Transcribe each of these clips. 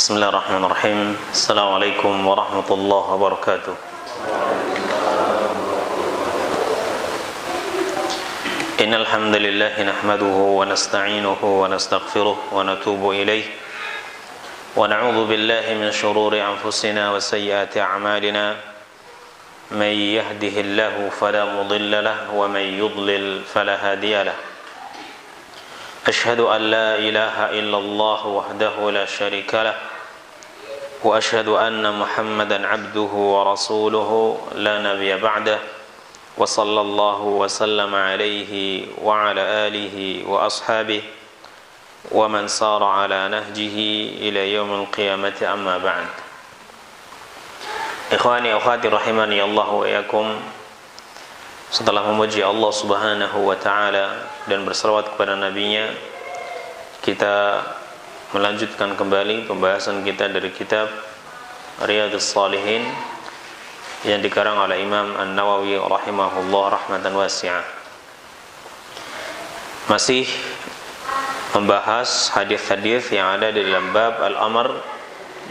Bismillahirrahmanirrahim. Assalamualaikum warahmatullahi wabarakatuh. Innal hamdalillah nahmaduhu wa nasta'inuhu wa nastaghfiruh wa natubu ilayh wa na'udzu billahi min shururi anfusina wa sayyiati a'malina may yahdihillahu fala mudilla lahu wa may yudlil fala hadiya lahu. Ashhadu an la ilaha illallah wahdahu la syarika lah wa ashhadu anna Muhammadan abduhu wa rasuluhu la nabiyya ba'dah wa sallallahu wa sallama alaihi wa ala alihi wa ashabihi wa man sara ala nahjihi ila yaumil qiyamati amma ba'd. Ikhwani akhwati rahimani Allah wa iyyakum. Setelah memuji Allah Subhanahu wa ta'ala dan berselawat kepada nabinya, kita melanjutkan kembali pembahasan kita dari kitab Riyadhus Shalihin yang dikarang oleh Imam An-Nawawi rahimahullah rahmatan wasi'ah. Masih membahas hadis-hadis yang ada di dalam bab al-amr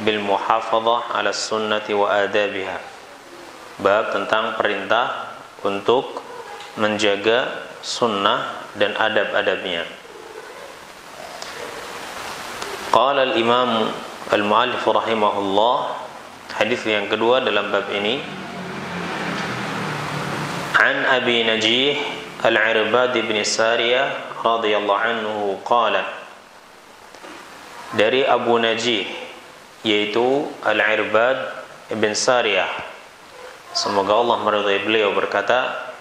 bil muhafadzah 'ala sunnati wa adabiha. Bab tentang perintah untuk menjaga sunnah dan adab-adabnya. Qala al-imam al-mu'allif rahimahullah, hadis yang kedua dalam bab ini, an Abi Najih al-Irbad bin Sariyah radhiyallahu anhu qala, dari Abu Najih yaitu al-Irbad bin Sariyah, semoga Allah meridai beliau, berkata,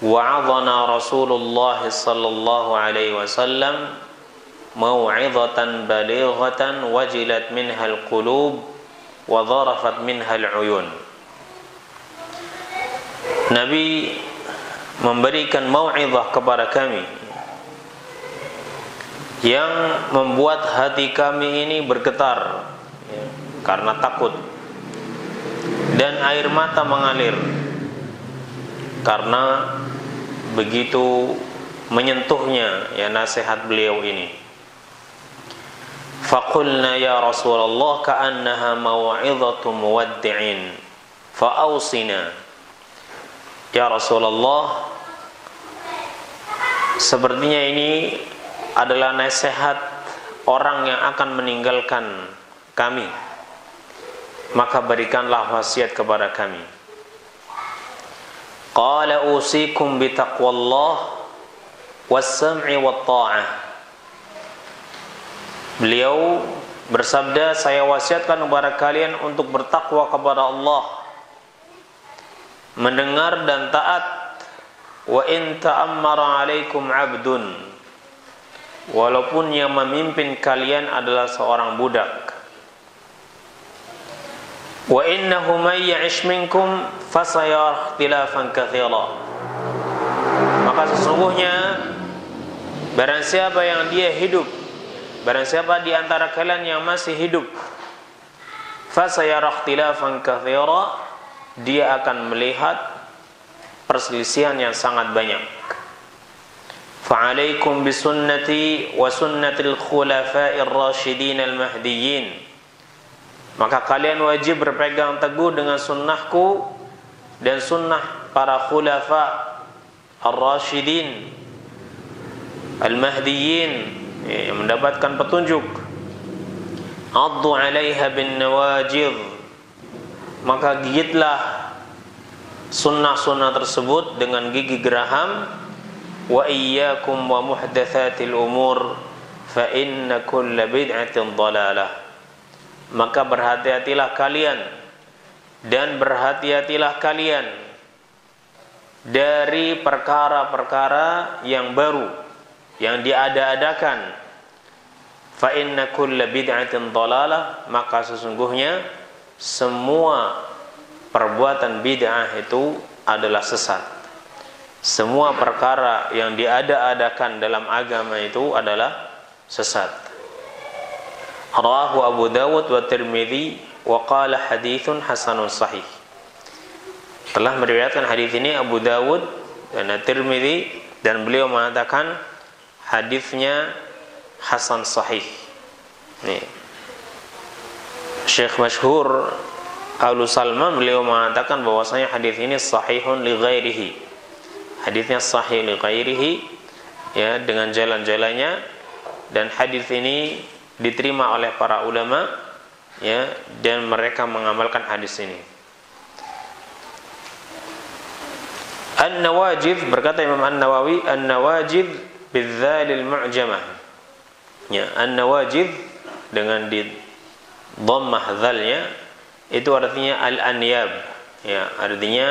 wa'adhana Rasulullah sallallahu alaihi wasallam mau'izatan balighatan wajilat minhal qulub wa dharafat minhal uyun. Nabi memberikan mau'izah kepada kami yang membuat hati kami ini bergetar karena takut, dan air mata mengalir karena begitu menyentuhnya nasihat beliau ini. Faqulna ya Rasulullah ka'annaha maw'izatu muwaddi'in fa'ausina. Ya Rasulullah, sepertinya ini adalah nasihat orang yang akan meninggalkan kami, maka berikanlah wasiat kepada kami. Qala usikum bitaqwallah was-sam'i wat-tha'ah. Beliau bersabda, saya wasiatkan kepada kalian untuk bertakwa kepada Allah, mendengar dan taat. Wa in ta'ammara 'alaikum 'abdun, walaupun yang memimpin kalian adalah seorang budak. Wa innahu may ya'ish minkum fasayara ikhtilafan katsira. Maka sesungguhnya barang siapa yang dia hidup, barang siapa di antara kalian yang masih hidup, fasayara ikhtilafan katsira, dia akan melihat perselisihan yang sangat banyak. Fa'alaikum bisunnati wa sunnatil khulafa'ir rasyidin al-mahdiyyin. Maka kalian wajib berpegang teguh dengan sunnahku dan sunnah para khulafa ar-rasyidin al-mahdiyyin yang mendapatkan petunjuk. Addu 'alaiha bin nawajidh, maka gigitlah sunnah-sunnah tersebut dengan gigi geraham. Wa iyyakum wa muhdatsatil umur fa inna kulla bid'atin dhalalah. Maka berhati-hatilah kalian dan berhati-hatilah kalian dari perkara-perkara yang baru yang diada-adakan. Fa inna kulla bid'atin dhalalah, maka sesungguhnya semua perbuatan bid'ah itu adalah sesat. Semua perkara yang diada-adakan dalam agama itu adalah sesat. Rawahu Abu Dawud wa Tirmidzi wa qala haditsun hasanun sahih. Telah meriwayatkan hadis ini Abu Dawud dan Tirmidzi, dan beliau mengatakan hadisnya hasan sahih. Nih. Syekh masyhur Alu Salman beliau mengatakan bahwasanya hadis ini sahihun li ghairihi. Hadisnya sahih li ghairihi, ya, dengan jalan-jalannya, dan hadis ini diterima oleh para ulama, ya, dan mereka mengamalkan hadis ini. An-Nawajid, berkata Imam An-Nawawi, An-Nawajid bidzalil mu'jamah. Ya, An-Nawajid dengan di dhammah dzalnya itu artinya al-anyab, ya, artinya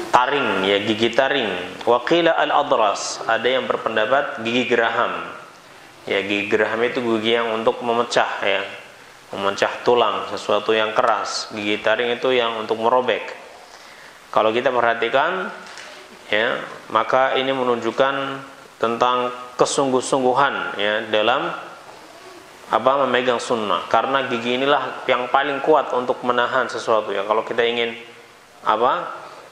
taring, ya, gigi taring. Wa qila al-adras, ada yang berpendapat gigi geraham. Ya, gigi geraham itu gigi yang untuk memecah, ya, memecah tulang, sesuatu yang keras. Gigi taring itu yang untuk merobek. Kalau kita perhatikan, ya, maka ini menunjukkan tentang kesungguh-sungguhan, ya, dalam memegang sunnah, karena gigi inilah yang paling kuat untuk menahan sesuatu, ya. Kalau kita ingin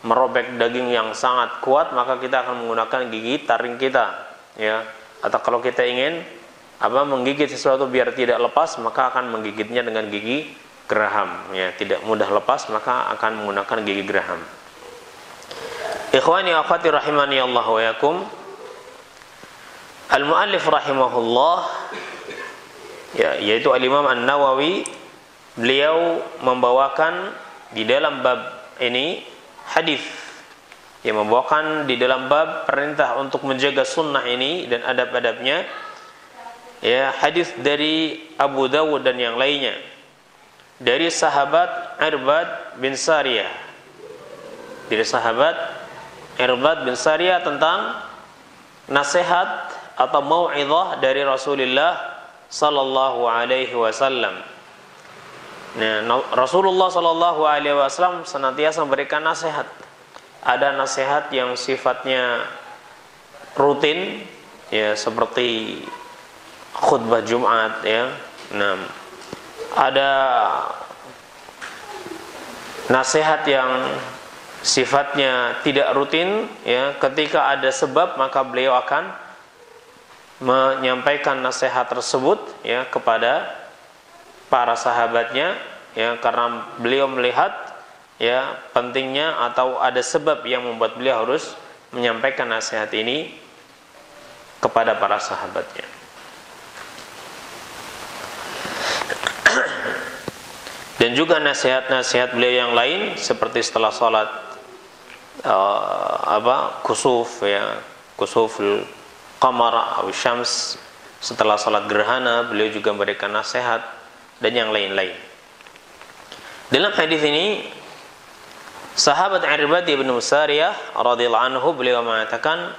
merobek daging yang sangat kuat, maka kita akan menggunakan gigi taring kita, ya. Atau kalau kita ingin menggigit sesuatu biar tidak lepas, maka akan menggigitnya dengan gigi geraham, ya, tidak mudah lepas, maka akan menggunakan gigi geraham. Ikhwani wa akhwati rahimani Allah wa yakum, al-muallif rahimahullah, ya, yaitu al-Imam An-Nawawi, beliau membawakan di dalam bab ini hadis yang membawakan di dalam bab perintah untuk menjaga sunnah ini dan adab-adabnya, ya, hadis dari Abu Dawud dan yang lainnya dari sahabat Irbad bin Sariyah, dari sahabat Irbad bin Sariyah tentang nasihat atau mau'izah dari Rasulullah sallallahu alaihi wasallam. Nah, Rasulullah sallallahu alaihi wasallam senantiasa memberikan nasihat. Ada nasihat yang sifatnya rutin, ya, seperti khutbah Jumat, ya. Nah, ada nasihat yang sifatnya tidak rutin, ya, ketika ada sebab maka beliau akan menyampaikan nasihat tersebut, ya, kepada para sahabatnya, ya, karena beliau melihat, ya, pentingnya atau ada sebab yang membuat beliau harus menyampaikan nasihat ini kepada para sahabatnya. Dan juga nasihat-nasihat beliau yang lain seperti setelah sholat kusuf, ya, kusuful qamar atau syams, setelah sholat gerhana beliau juga memberikan nasihat dan yang lain-lain. Dalam hadis ini sahabat Irbad bin Sariyah radhiyallahu anhu beliau mengatakan,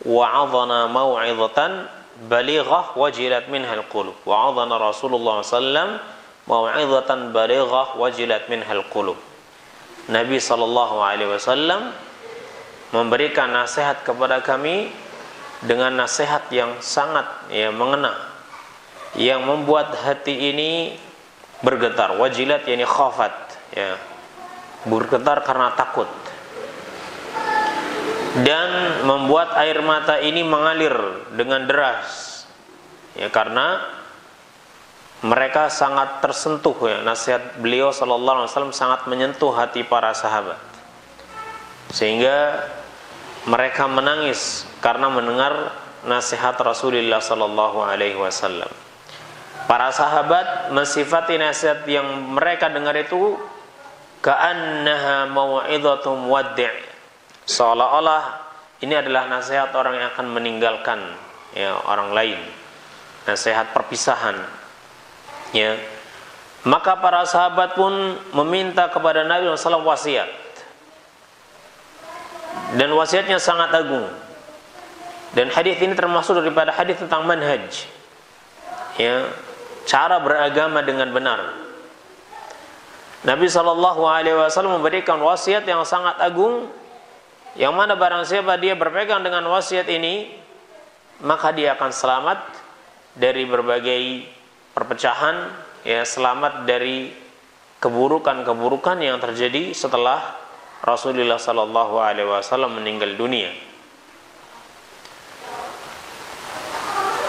wa'adhana mau'izatan balighah wajilat minhal qulub. Wa'adhana Rasulullah sallam mau'izatan balighah wajilat minhal qulub. Nabi sallallahu alaihi wasallam memberikan nasihat kepada kami dengan nasihat yang sangat, ya, mengena, yang membuat hati ini bergetar. Wajilat yani khafat, ya, bergetar karena takut, dan membuat air mata ini mengalir dengan deras, ya, karena mereka sangat tersentuh, ya. Nasihat beliau sallallahu alaihi wasallam sangat menyentuh hati para sahabat, sehingga mereka menangis karena mendengar nasihat Rasulullah sallallahu alaihi wasallam. Para sahabat mensifati nasihat yang mereka dengar itu ka'annaha mau'izatum waddi', seolah-olah ini adalah nasihat orang yang akan meninggalkan, ya, orang lain, nasihat perpisahan, ya. Maka para sahabat pun meminta kepada Nabi SAW wasiat, dan wasiatnya sangat agung. Dan hadis ini termasuk daripada hadis tentang manhaj, ya, cara beragama dengan benar. Nabi SAW memberikan wasiat yang sangat agung, yang mana barang siapa dia berpegang dengan wasiat ini, maka dia akan selamat dari berbagai perpecahan, ya, selamat dari keburukan-keburukan yang terjadi setelah Rasulullah SAW meninggal dunia.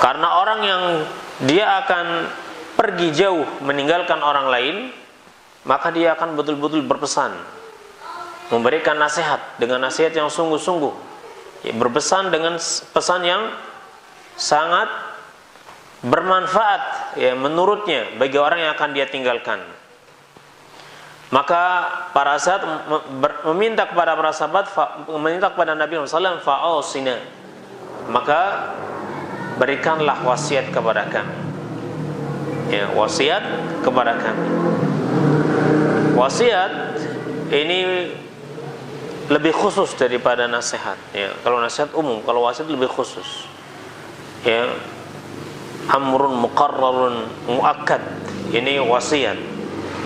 Karena orang yang dia akan pergi jauh meninggalkan orang lain, maka dia akan betul-betul berpesan, memberikan nasihat dengan nasihat yang sungguh-sungguh, ya, berpesan dengan pesan yang sangat bermanfaat, ya, menurutnya bagi orang yang akan dia tinggalkan. Maka para sahabat meminta kepada para sahabat, meminta kepada Nabi Muhammad SAW, fa'ausina, maka berikanlah wasiat kepada kami, ya, wasiat kepada kami. Wasiat ini lebih khusus daripada nasihat, ya. Kalau nasihat umum, kalau wasiat lebih khusus, ya. Amrun muqarrarun muakkad, ini wasiat,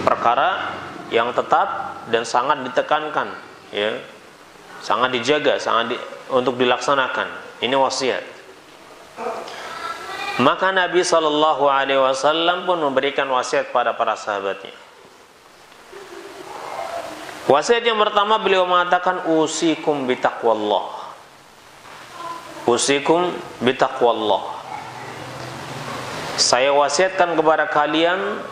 perkara yang tetap dan sangat ditekankan, ya, sangat dijaga, untuk dilaksanakan. Ini wasiat. Maka Nabi SAW pun memberikan wasiat pada para sahabatnya. Wasiat yang pertama, beliau mengatakan, usikum bitaqwallah. Usikum bitaqwallah. Saya wasiatkan kepada kalian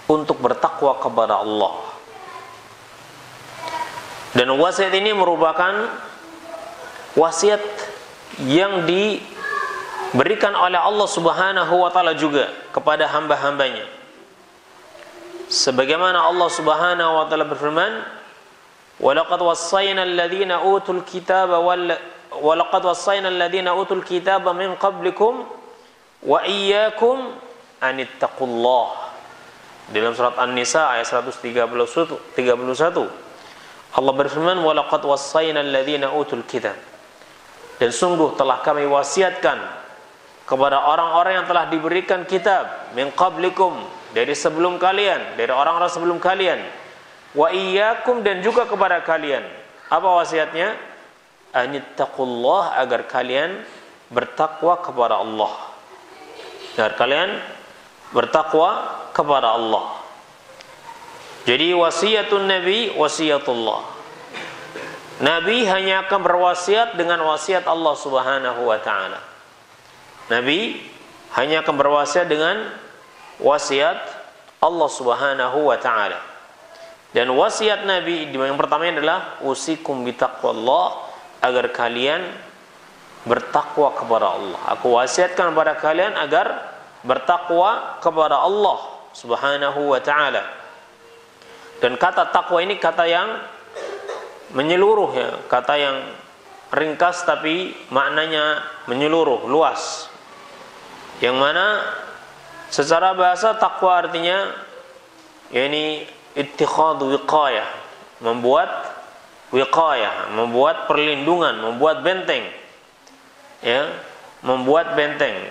untuk bertakwa kepada Allah. Dan wasiat ini merupakan wasiat yang diberikan oleh Allah Subhanahu wa taala juga kepada hamba-hambanya. Sebagaimana Allah Subhanahu wa taala berfirman, "Walaqad wassayna alladziina utul kitaba walaqad wassayna alladziina utul kitaba min qablikum wa iyyakum anittaqullah." Dalam surat An-Nisa ayat 131 Allah berfirman, "Walaqad wassayna alladziina utul kitab." Dan sungguh telah kami wasiatkan kepada orang-orang yang telah diberikan kitab, min qablikum, dari sebelum kalian, dari orang-orang sebelum kalian, wa iyyakum, dan juga kepada kalian. Apa wasiatnya? Anittaqullah, agar kalian bertakwa kepada Allah. Agar kalian bertakwa kepada Allah. Jadi wasiatun Nabi wasiatullah. Nabi hanya akan berwasiat dengan wasiat Allah Subhanahu wa taala. Nabi hanya akan berwasiat dengan wasiat Allah Subhanahu wa taala. Dan wasiat Nabi yang pertama adalah usikum bitaqwallah, agar kalian bertakwa kepada Allah. Aku wasiatkan kepada kalian agar bertakwa kepada Allah Subhanahu wa taala. Dan kata takwa ini kata yang menyeluruh, ya, kata yang ringkas tapi maknanya menyeluruh, luas. Yang mana secara bahasa takwa artinya yakni ittikhadhu wiqayah, membuat wiqayah, membuat perlindungan, membuat benteng, ya, membuat benteng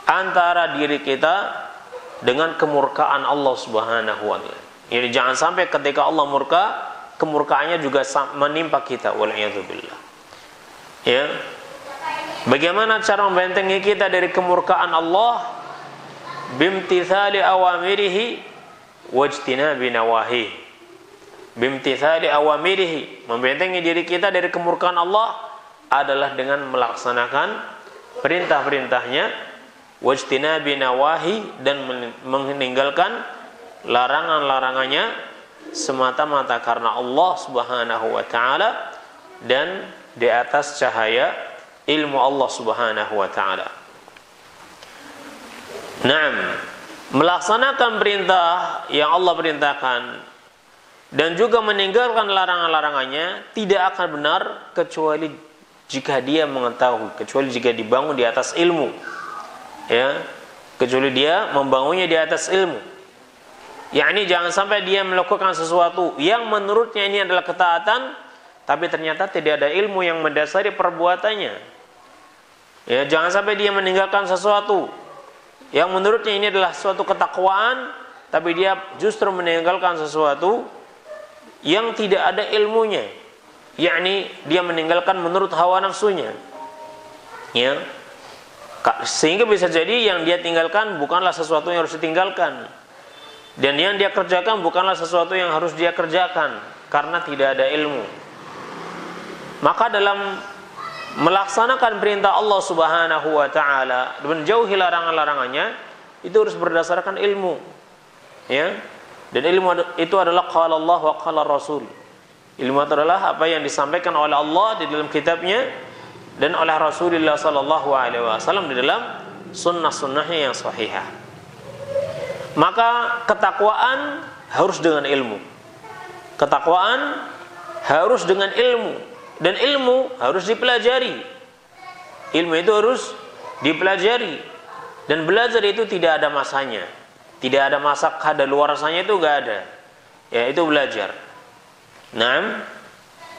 antara diri kita dengan kemurkaan Allah Subhanahu wa taala. Jadi jangan sampai ketika Allah murka, kemurkaannya juga menimpa kita, wal'iyadzubillah. Ya. Bagaimana cara membentengi kita dari kemurkaan Allah? Bimtithali awamirihi wajtinabi nawahi. Bimtithali awamirihi, membentengi diri kita dari kemurkaan Allah adalah dengan melaksanakan perintah-perintahnya, wajtinabi nawahi, dan meninggalkan larangan-larangannya semata-mata karena Allah Subhanahu wa taala dan di atas cahaya ilmu Allah Subhanahu wa taala. Naam, melaksanakan perintah yang Allah perintahkan dan juga meninggalkan larangan-larangannya tidak akan benar kecuali jika dia mengetahui, kecuali jika dibangun di atas ilmu. Ya, kecuali dia membangunnya di atas ilmu. Yakni jangan sampai dia melakukan sesuatu yang menurutnya ini adalah ketaatan, tapi ternyata tidak ada ilmu yang mendasari perbuatannya. Ya, jangan sampai dia meninggalkan sesuatu yang menurutnya ini adalah suatu ketakwaan, tapi dia justru meninggalkan sesuatu yang tidak ada ilmunya. Yakni dia meninggalkan menurut hawa nafsunya. Ya. Sehingga bisa jadi yang dia tinggalkan bukanlah sesuatu yang harus ditinggalkan. Dan yang dia kerjakan bukanlah sesuatu yang harus dia kerjakan karena tidak ada ilmu. Maka dalam melaksanakan perintah Allah Subhanahu wa taala dan menjauhi larangan-larangannya itu harus berdasarkan ilmu. Ya. Dan ilmu itu adalah qala Allah wa qala Rasul. Ilmu itu adalah apa yang disampaikan oleh Allah di dalam kitabnya dan oleh Rasulullah sallallahu alaihi wasallam di dalam sunnah-sunnahnya yang sahihah. Maka ketakwaan harus dengan ilmu. Ketakwaan harus dengan ilmu dan ilmu harus dipelajari. Ilmu itu harus dipelajari dan belajar itu tidak ada masanya. Tidak ada masa kadaluarsanya, itu enggak ada. Ya, itu belajar. Nah,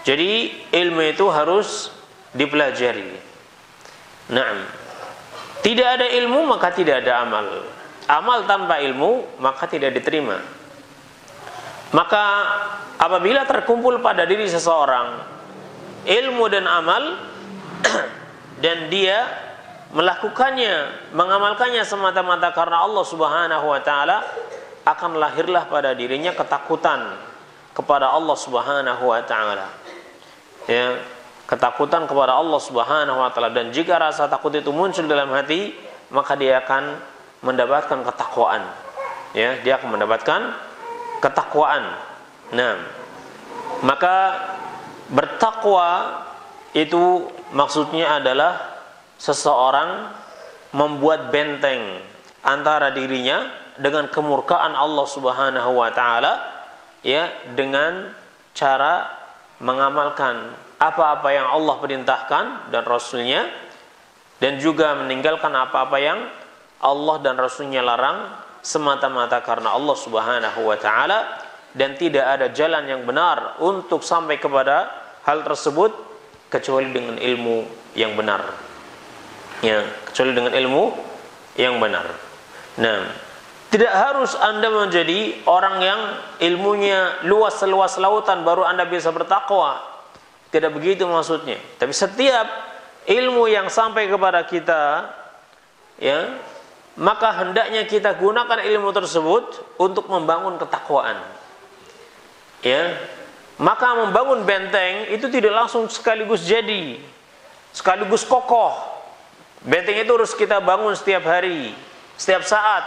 jadi ilmu itu harus dipelajari. Nah, tidak ada ilmu maka tidak ada amal. Amal tanpa ilmu maka tidak diterima. Maka apabila terkumpul pada diri seseorang ilmu dan amal dan dia melakukannya, mengamalkannya semata-mata karena Allah Subhanahu wa taala, akan lahirlah pada dirinya ketakutan kepada Allah Subhanahu wa taala. Ya, ketakutan kepada Allah Subhanahu wa taala, dan jika rasa takut itu muncul dalam hati, maka dia akan mendapatkan ketakwaan. Ya, dia akan mendapatkan ketakwaan. Nah, maka bertakwa itu maksudnya adalah seseorang membuat benteng antara dirinya dengan kemurkaan Allah Subhanahu wa taala, ya, dengan cara mengamalkan apa-apa yang Allah perintahkan dan Rasulnya, dan juga meninggalkan apa-apa yang Allah dan Rasulnya larang semata-mata karena Allah Subhanahu wa taala, dan tidak ada jalan yang benar untuk sampai kepada hal tersebut kecuali dengan ilmu yang benar. Ya, kecuali dengan ilmu yang benar. Nah, tidak harus Anda menjadi orang yang ilmunya luas seluas lautan baru Anda bisa bertakwa. Tidak begitu maksudnya. Tapi setiap ilmu yang sampai kepada kita, ya, maka hendaknya kita gunakan ilmu tersebut untuk membangun ketakwaan. Ya, maka membangun benteng itu tidak langsung sekaligus jadi, sekaligus kokoh. Benteng itu harus kita bangun setiap hari, setiap saat.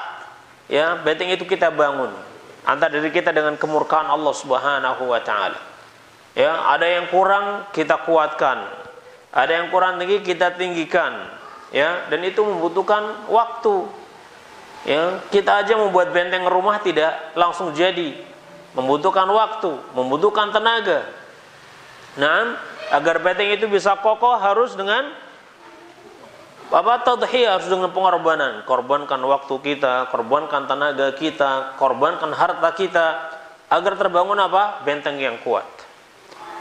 Ya, benteng itu kita bangun antara diri kita dengan kemurkaan Allah Subhanahu wa taala. Ya, ada yang kurang kita kuatkan, ada yang kurang tinggi kita tinggikan. Ya, dan itu membutuhkan waktu. Ya, kita aja membuat benteng rumah tidak langsung jadi, membutuhkan waktu, membutuhkan tenaga. Nah, agar benteng itu bisa kokoh harus dengan tadhiyah, harus dengan pengorbanan. Korbankan waktu kita, korbankan tenaga kita, korbankan harta kita agar terbangun benteng yang kuat.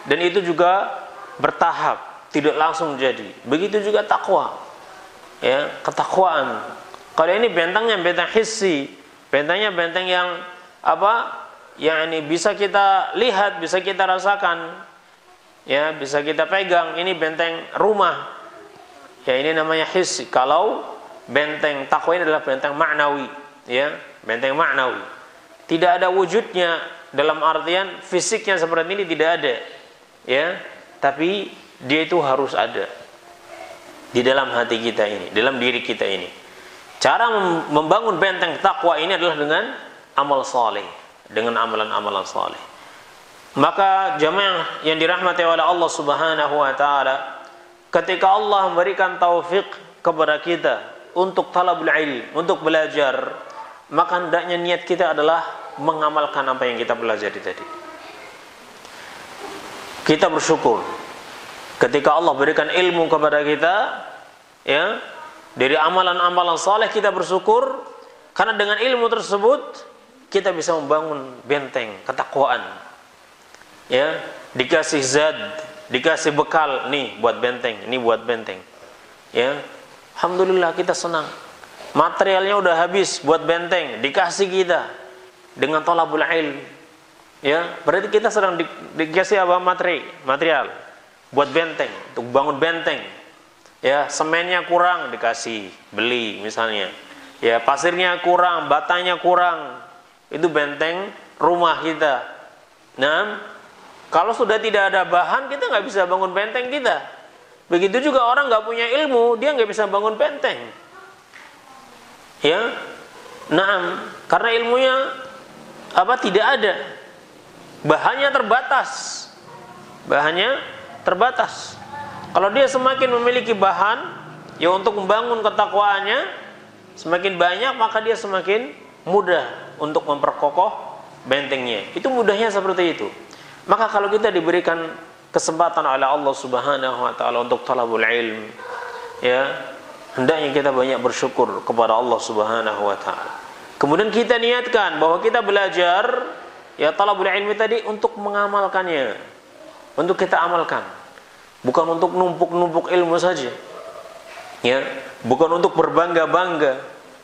Dan itu juga bertahap, tidak langsung jadi. Begitu juga takwa. Ya, ketakwaan. Kalau ini bentengnya benteng hissi, bentengnya benteng yang yang ini bisa kita lihat, bisa kita rasakan. Ya, bisa kita pegang. Ini benteng rumah. Ya, ini namanya hissi. Kalau benteng takwa ini adalah benteng maknawi, ya, benteng maknawi. Tidak ada wujudnya dalam artian fisiknya seperti ini, tidak ada. Ya, tapi dia itu harus ada di dalam hati kita ini, dalam diri kita ini. Cara membangun benteng takwa ini adalah dengan amal saleh, dengan amalan-amalan saleh. Maka jamaah yang dirahmati oleh Allah Subhanahu wa taala, ketika Allah memberikan taufik kepada kita untuk talabul ilm, untuk belajar, maka hendaknya niat kita adalah mengamalkan apa yang kita pelajari tadi. Kita bersyukur ketika Allah berikan ilmu kepada kita, ya, dari amalan-amalan saleh, kita bersyukur karena dengan ilmu tersebut kita bisa membangun benteng ketakwaan. Ya, dikasih zad, dikasih bekal, nih buat benteng, ini buat benteng. Ya, alhamdulillah kita senang. Materialnya udah habis buat benteng, dikasih kita dengan thalabul ilm. Ya, berarti kita sedang dikasih material buat benteng, untuk bangun benteng. Ya, semennya kurang dikasih, beli misalnya. Ya, pasirnya kurang, batanya kurang. Itu benteng rumah kita. Nah, kalau sudah tidak ada bahan, kita nggak bisa bangun benteng kita. Begitu juga orang nggak punya ilmu, dia nggak bisa bangun benteng. Ya, karena ilmunya tidak ada, bahannya terbatas. Kalau dia semakin memiliki bahan, ya untuk membangun ketakwaannya semakin banyak, maka dia semakin mudah untuk memperkokoh bentengnya. Itu mudahnya seperti itu. Maka kalau kita diberikan kesempatan oleh Allah Subhanahu wa taala untuk talabul ilm, ya, hendaknya kita banyak bersyukur kepada Allah Subhanahu wa taala. Kemudian kita niatkan bahwa kita belajar ya talabul ilmi tadi untuk mengamalkannya. Untuk kita amalkan. Bukan untuk numpuk-numpuk ilmu saja. Ya, bukan untuk berbangga-bangga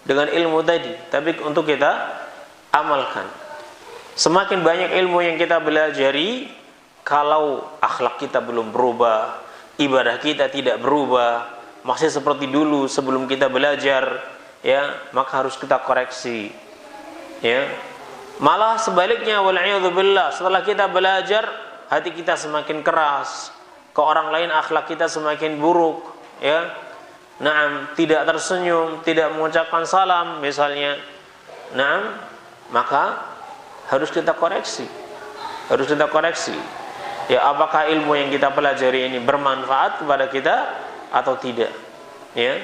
dengan ilmu tadi, tapi untuk kita amalkan. Semakin banyak ilmu yang kita belajari, kalau akhlak kita belum berubah, ibadah kita tidak berubah, masih seperti dulu sebelum kita belajar, ya, maka harus kita koreksi. Ya. Malah sebaliknya, wal'iyadzubillah, setelah kita belajar, hati kita semakin keras, ke orang lain akhlak kita semakin buruk, ya. Tidak tersenyum, tidak mengucapkan salam misalnya. Maka harus kita koreksi. Ya, apakah ilmu yang kita pelajari ini bermanfaat kepada kita atau tidak? Ya.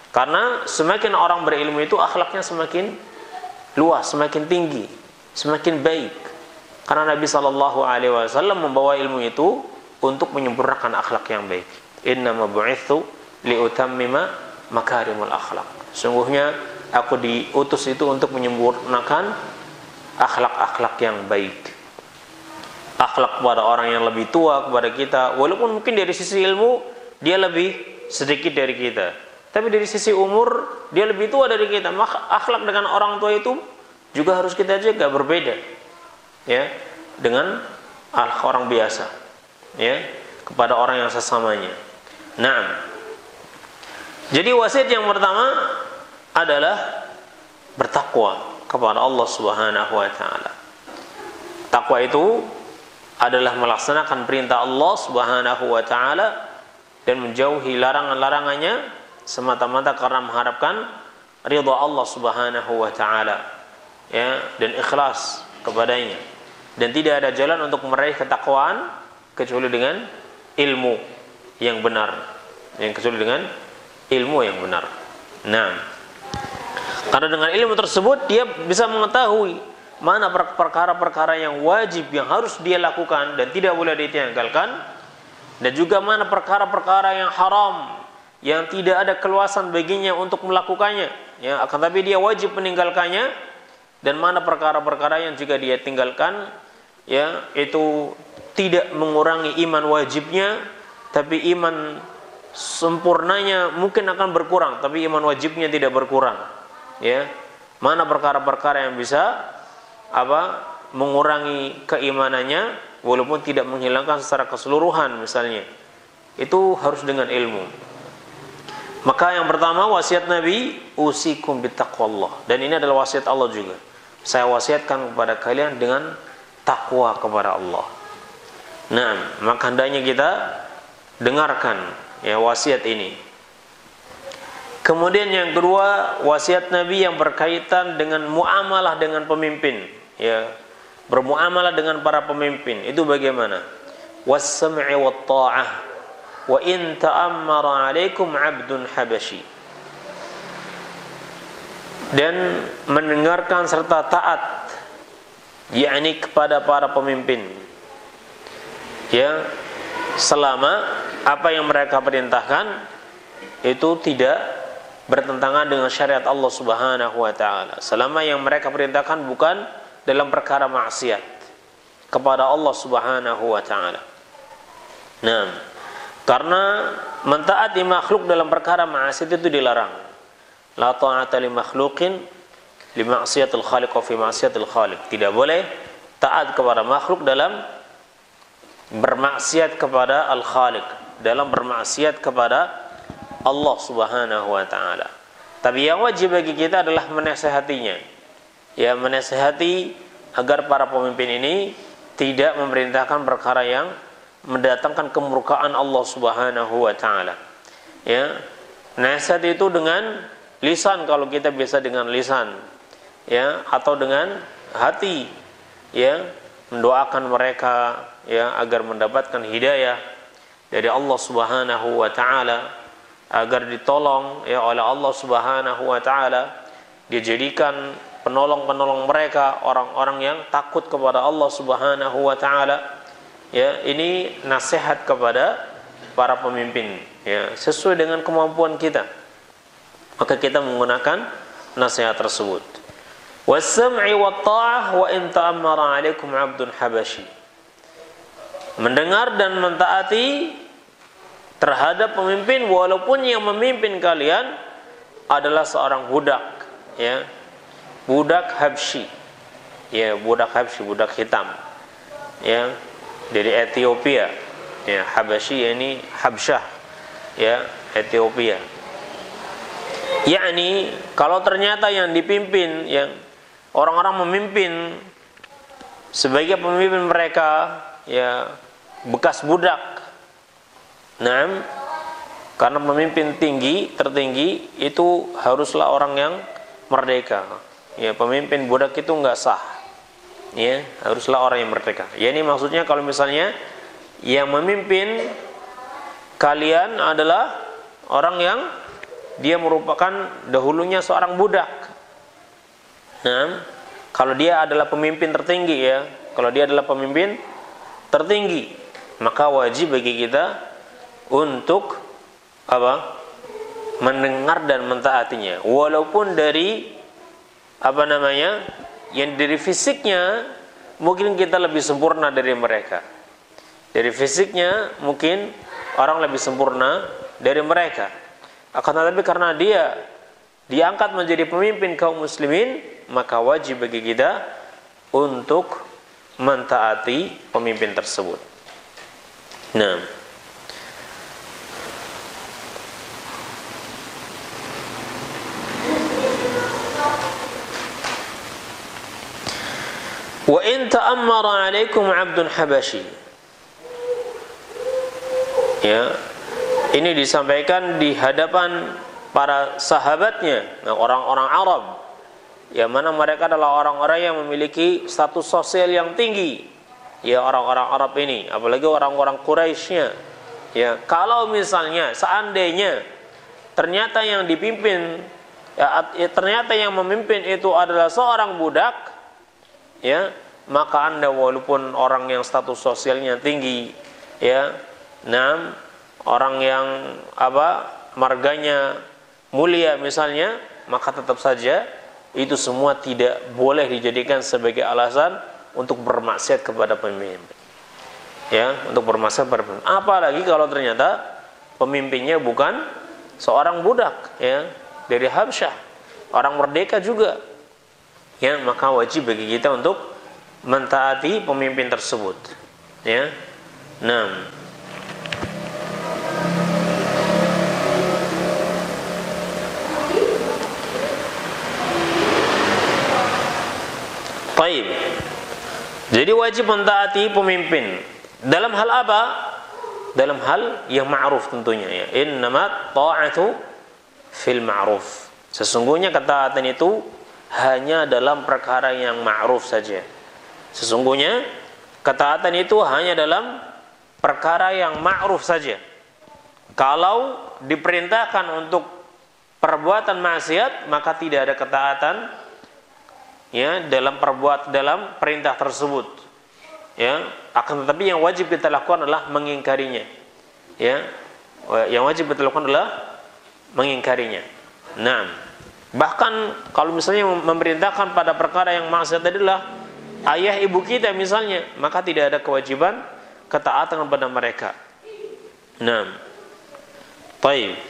Karena semakin orang berilmu itu akhlaknya semakin luas, semakin tinggi, semakin baik. Karena Nabi SAW membawa ilmu itu untuk menyempurnakan akhlak yang baik. Innama bu'itsu liutammima makarimul akhlak. Sungguhnya aku diutus itu untuk menyempurnakan akhlak-akhlak yang baik. Akhlak kepada orang yang lebih tua kepada kita, walaupun mungkin dari sisi ilmu dia lebih sedikit dari kita, tapi dari sisi umur dia lebih tua dari kita. Maka akhlak dengan orang tua itu juga harus kita jaga, berbeda, ya, dengan akhlak orang biasa, ya, kepada orang yang sesamanya. Jadi wasiat yang pertama adalah bertakwa kepada Allah Subhanahu wa taala. Takwa itu adalah melaksanakan perintah Allah Subhanahu wa taala dan menjauhi larangan-larangannya semata-mata karena mengharapkan ridha Allah Subhanahu wa taala, ya, dan ikhlas kepadanya. Dan tidak ada jalan untuk meraih ketakwaan kecuali dengan ilmu yang benar. Karena dengan ilmu tersebut dia bisa mengetahui mana perkara-perkara yang wajib yang harus dia lakukan dan tidak boleh ditinggalkan, dan juga mana perkara-perkara yang haram yang tidak ada keluasan baginya untuk melakukannya, ya, akan tapi dia wajib meninggalkannya, dan mana perkara-perkara yang jika dia tinggalkan, ya, itu tidak mengurangi iman wajibnya, tapi iman sempurnanya mungkin akan berkurang, tapi iman wajibnya tidak berkurang. Ya, mana perkara-perkara yang bisa mengurangi keimanannya walaupun tidak menghilangkan secara keseluruhan misalnya. Itu harus dengan ilmu. Maka yang pertama wasiat Nabi, usikum bittaqwallah, dan ini adalah wasiat Allah juga. Saya wasiatkan kepada kalian dengan takwa kepada Allah. Maka hendaknya kita dengarkan, ya, wasiat ini. Kemudian yang kedua, wasiat Nabi yang berkaitan dengan muamalah dengan pemimpin, ya. Bermuamalah dengan para pemimpin itu bagaimana? Was-sam'i wat-tha'ah wa in ta'ammara 'alaikum 'abdun habasyi. Dan mendengarkan serta taat, yakni kepada para pemimpin, ya, selama apa yang mereka perintahkan itu tidak bertentangan dengan syariat Allah Subhanahu wa taala. Selama yang mereka perintahkan bukan dalam perkara maksiat kepada Allah Subhanahu wa taala. Karena mentaati makhluk dalam perkara maksiat itu dilarang. La ta'ata li makhluqin li ma'siyatil khaliq wa fi ma'siyatil khaliq. Tidak boleh taat kepada makhluk dalam bermaksiat kepada al-khaliq, dalam bermaksiat kepada Allah Subhanahu wa taala. Tapi yang wajib bagi kita adalah menasihatinya. Ya, menasihati agar para pemimpin ini tidak memerintahkan perkara yang mendatangkan kemurkaan Allah Subhanahu wa taala. Ya. Nasihat itu dengan lisan kalau kita biasa dengan lisan, ya, atau dengan hati, ya, mendoakan mereka, ya, agar mendapatkan hidayah dari Allah Subhanahu wa taala, agar ditolong, ya, oleh Allah Subhanahu wa taala, dijadikan penolong-penolong mereka, orang-orang yang takut kepada Allah Subhanahu wa taala. Ya, ini nasihat kepada para pemimpin, ya, sesuai dengan kemampuan kita. Maka kita menggunakan nasihat tersebut. Was-sam'i wat-tha'ah wa in ta'ammara 'alaikum 'abdun habasyi. Mendengar dan mentaati terhadap pemimpin walaupun yang memimpin kalian adalah seorang budak, ya. Budak Habsyi. Ya, budak Habsyi, budak hitam. Ya, dari Ethiopia. Ya, Habasyi ini Habsyah, ya, Ethiopia. Yakni kalau ternyata yang dipimpin, yang orang-orang memimpin sebagai pemimpin mereka, ya, bekas budak. Nah, karena pemimpin tertinggi itu haruslah orang yang merdeka. Ya, pemimpin budak itu enggak sah. Ya, haruslah orang yang merdeka. Ya, ini maksudnya kalau misalnya yang memimpin kalian adalah orang yang dia merupakan dahulunya seorang budak. Nah, kalau dia adalah pemimpin tertinggi, ya, kalau dia adalah pemimpin tertinggi, maka wajib bagi kita untuk apa? Mendengar dan mentaatinya, walaupun dari apa namanya? Yang dari fisiknya mungkin kita lebih sempurna dari mereka. Dari fisiknya mungkin orang lebih sempurna dari mereka. Akan tetapi karena dia diangkat menjadi pemimpin kaum muslimin, maka wajib bagi kita untuk mentaati pemimpin tersebut. Nah, wa in ta'ammara 'alaikum 'abdun habasyi. Ya, ini disampaikan di hadapan para sahabatnya, orang-orang Arab, yang mana mereka adalah orang-orang yang memiliki status sosial yang tinggi. Ya, orang-orang Arab ini, apalagi orang-orang Quraisynya. Ya, kalau misalnya seandainya ternyata yang dipimpin, ya, ternyata yang memimpin itu adalah seorang budak, ya, maka Anda walaupun orang yang status sosialnya tinggi, ya, orang yang marganya mulia misalnya, maka tetap saja itu semua tidak boleh dijadikan sebagai alasan untuk bermaksiat kepada pemimpin. Ya, untuk bermaksiat kepada pemimpin. Apalagi kalau ternyata pemimpinnya bukan seorang budak, ya, dari Habsyah, orang merdeka juga. Ya, maka wajib bagi kita untuk mentaati pemimpin tersebut. Ya. Baik. Jadi wajib mentaati pemimpin. Dalam hal apa? Dalam hal yang ma'ruf tentunya, ya. Innamat ta'atu fil ma'ruf. Sesungguhnya ketaatan itu hanya dalam perkara yang ma'ruf saja. Sesungguhnya ketaatan itu hanya dalam perkara yang ma'ruf saja. Kalau diperintahkan untuk perbuatan maksiat, maka tidak ada ketaatan, ya, dalam perintah tersebut. Ya, akan tetapi yang wajib kita lakukan adalah mengingkarinya. Ya, yang wajib kita lakukan adalah mengingkarinya. Nah, bahkan kalau misalnya memerintahkan pada perkara yang maksiat adalah ayah ibu kita misalnya, maka tidak ada kewajiban ketaatan kepada mereka. Nah, baik.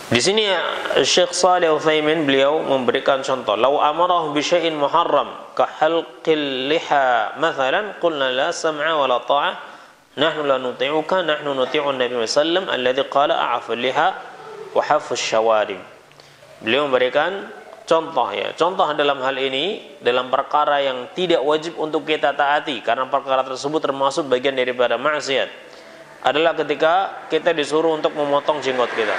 Di sini Syekh Shalih Utsaimin beliau memberikan contoh, "Lau amarahu bi syai'in muharram ka halqil liha mathalan qulna la sam'a wa la ta'ah nahnu la nuti'uka nahnu nuti'u an-nabiy sallallahu alaihi wasallam alladhi qala a'fu liha wa hafu asy-syawarib." Beliau memberikan contoh ya. Contoh dalam hal ini dalam perkara yang tidak wajib untuk kita taati karena perkara tersebut termasuk bagian daripada maksiat adalah ketika kita disuruh untuk memotong jenggot kita.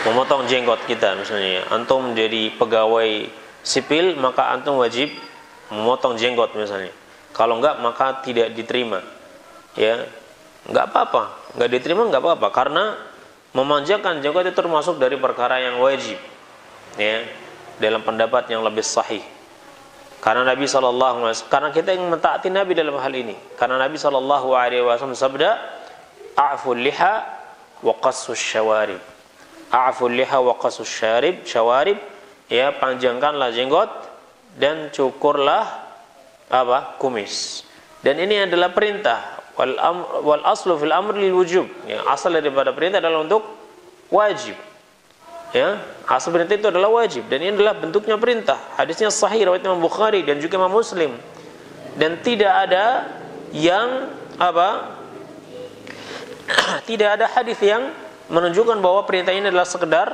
Memotong jenggot kita misalnya. Antum menjadi pegawai sipil maka antum wajib memotong jenggot misalnya. Kalau enggak maka tidak diterima. Ya. Enggak apa-apa. Enggak diterima enggak apa-apa karena memanjangkan jenggot itu termasuk dari perkara yang wajib. Ya, dalam pendapat yang lebih sahih. Karena Nabi SAW, karena kita ingin mentaati Nabi dalam hal ini. Karena Nabi SAW sabda, "A'ful liha wa qassus syawarib." A'ful liha wa qassus syawarib, ya, panjangkanlah jenggot dan cukurlah kumis. Dan ini adalah perintah. Wal aslu fil amri lil wujub. Ya, asal daripada perintah adalah untuk wajib. Ya, asal perintah itu adalah wajib dan ini adalah bentuknya perintah. Hadisnya sahih riwayat Imam Bukhari dan juga Imam Muslim. Dan tidak ada yang tidak ada hadis yang menunjukkan bahwa perintah ini adalah sekedar